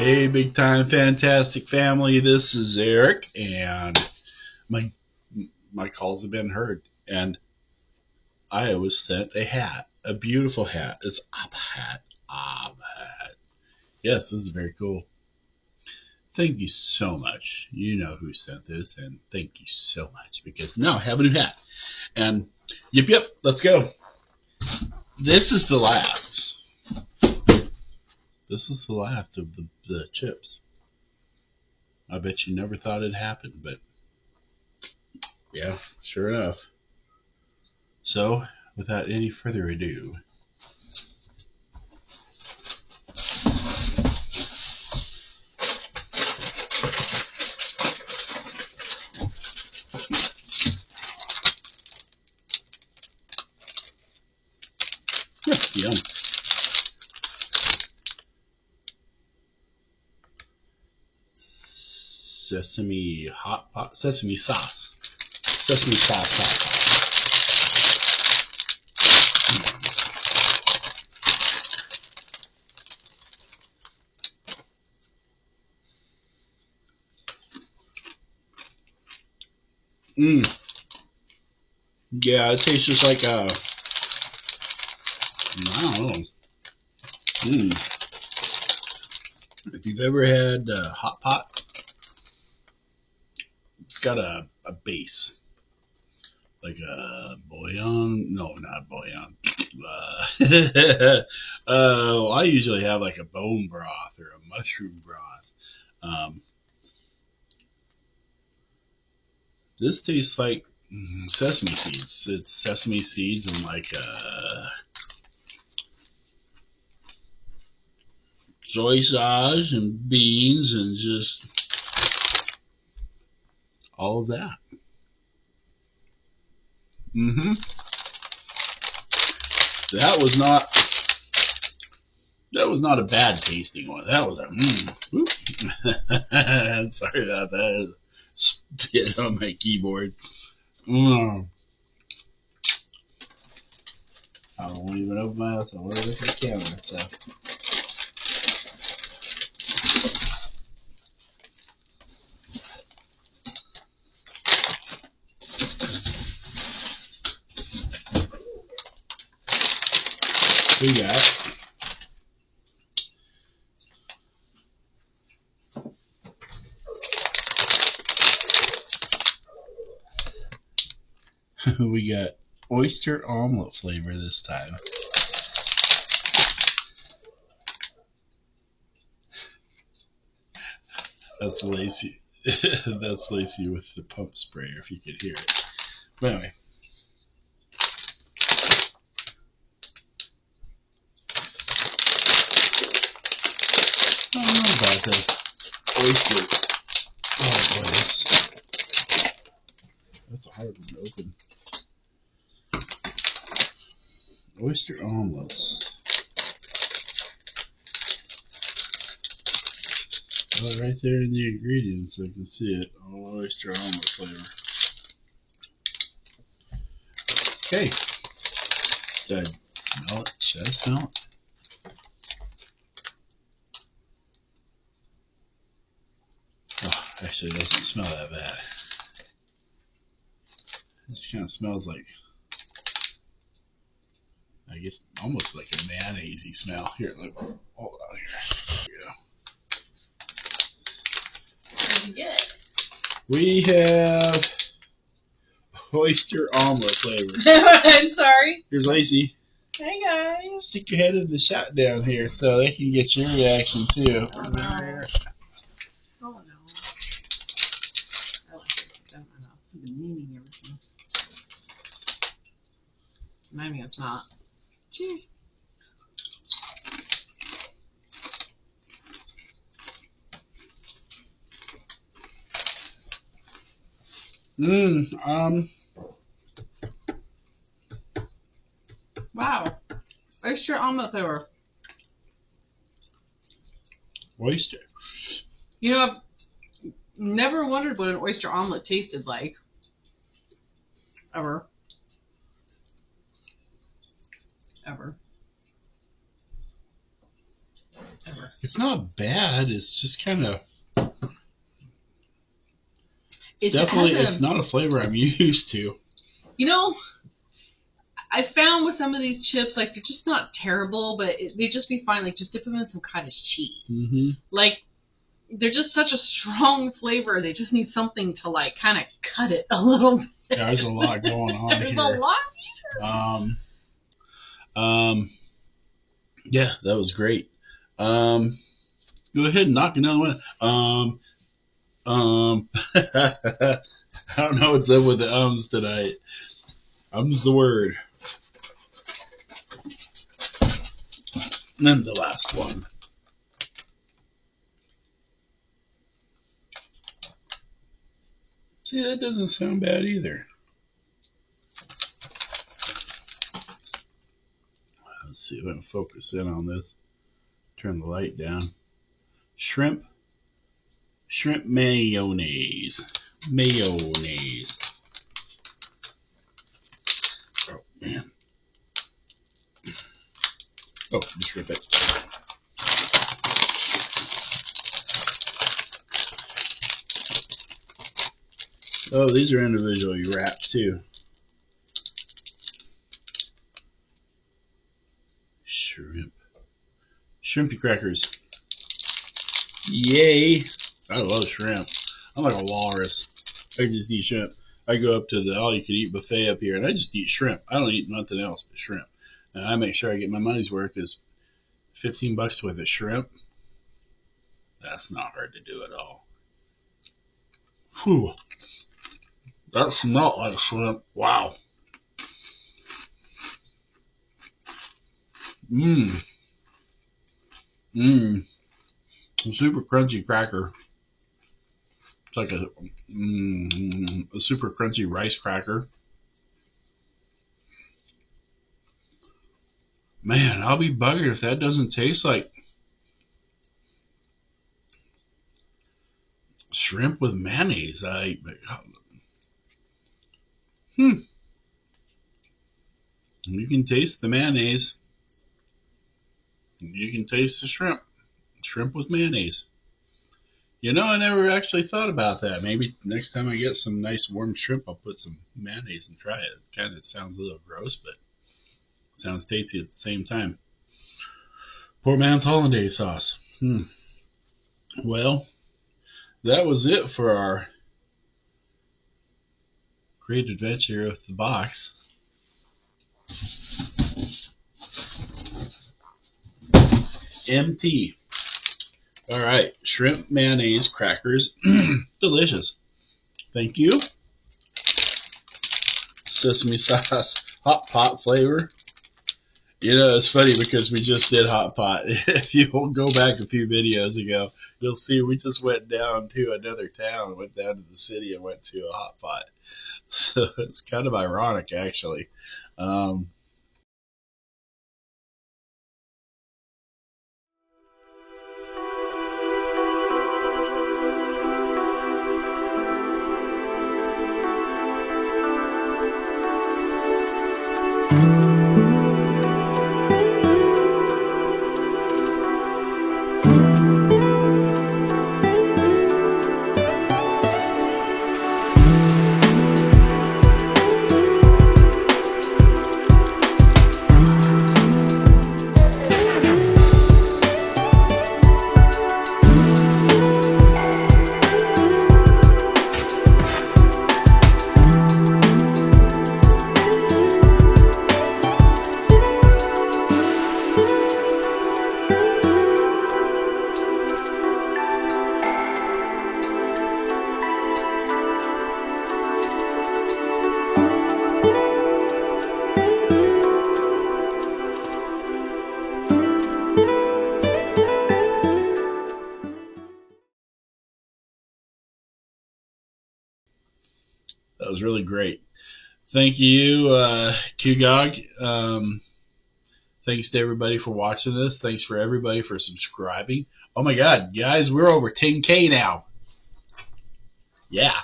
Hey, big time fantastic family. This is Eric, and my calls have been heard, and I was sent a hat, a beautiful hat. It's Ab hat, Ab hat. Yes, this is very cool. Thank you so much. You know who sent this, and thank you so much because now I have a new hat. And yep, let's go. This is the last. This is the last of the chips. I bet you never thought it'd happen, but yeah, sure enough. So, without any further ado, yum. Sesame hot pot, sesame sauce hot pot. Yeah, it tastes just like I don't know. If you've ever had hot pot, it's got a base. Like a bouillon. No, not bouillon. I usually have like a bone broth or a mushroom broth. This tastes like sesame seeds. It's sesame seeds and like soy sauce and beans and just all of that. That was not a bad tasting one. That was a sorry about that. Spit on my keyboard. I won't even open my mouth. I want to look at the camera. So. We got oyster omelette flavor this time. That's Lacey. That's Lacey with the pump sprayer, if you could hear it. But anyway. I don't know about this oyster. Oh boy, that's a hard one to open. Oyster omelets. Well, right there in the ingredients, I can see it. Oh, oyster omelet flavor. Okay. Did I smell it? Should I smell it? Oh, actually, it doesn't smell that bad. This kind of smells like, I guess, almost like a mayonnaise-y smell. Here, look. Hold on here. Here we go. What did you get? We have oyster omelet flavor. I'm sorry. Here's Lacey. Hey guys. Stick your head in the shot down here so they can get your reaction too. Oh no. Oh no. I like this. I don't know. I've been meaning everything. I'm not even gonna smell it. Cheers. Wow. Oyster omelet flavor. Oyster. You know, I've never wondered what an oyster omelet tasted like. Ever. ever. It's not bad. It's just kind of. It's not a flavor I'm used to. You know, I found with some of these chips, like, they're just not terrible, but they'd just be fine. Like, just dip them in some cottage cheese. Mm-hmm. Like, they're just such a strong flavor. They just need something to, like, kind of cut it a little bit. Yeah, there's a lot going on There's here. a lot here. Yeah, that was great. Go ahead and knock another one. I don't know what's up with the ums tonight. Um's the word. And then the last one. See, that doesn't sound bad either. Let's see if I can focus in on this. Turn the light down. Shrimp mayonnaise. Mayonnaise. Oh, man. Oh, just rip it. Oh, these are individually wrapped too. Shrimpy crackers. Yay! I love shrimp. I'm like a walrus. I just eat shrimp. I go up to the all-you-can-eat buffet up here, and I just eat shrimp. I don't eat nothing else but shrimp. And I make sure I get my money's worth. Is $15 worth of shrimp. That's not hard to do at all. Whew. That smelled like shrimp. Wow. Mmm. Mmm. Super crunchy cracker. It's like a super crunchy rice cracker. Man, I'll be buggered if that doesn't taste like shrimp with mayonnaise. You can taste the mayonnaise. You can taste the shrimp. Shrimp with mayonnaise. You know, I never actually thought about that. Maybe next time I get some nice warm shrimp, I'll put some mayonnaise and try it. It kind of sounds a little gross, but sounds tasty at the same time. Poor man's hollandaise sauce. Well, that was it for our great adventure with the box. MT. All right, shrimp mayonnaise crackers. Delicious. Thank you. Sesame sauce, hot pot flavor. You know, it's funny because we just did hot pot. If you will go back a few videos ago, you'll see we just went down to another town, went down to the city and went to a hot pot. So it's kind of ironic, actually. That was really great. Thank you, QuuGog. Thanks to everybody for watching this. Thanks for everybody for subscribing. Oh my God, guys, we're over 10K now. Yeah.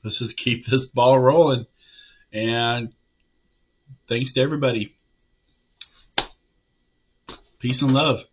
Let's just keep this ball rolling. And thanks to everybody. Peace and love.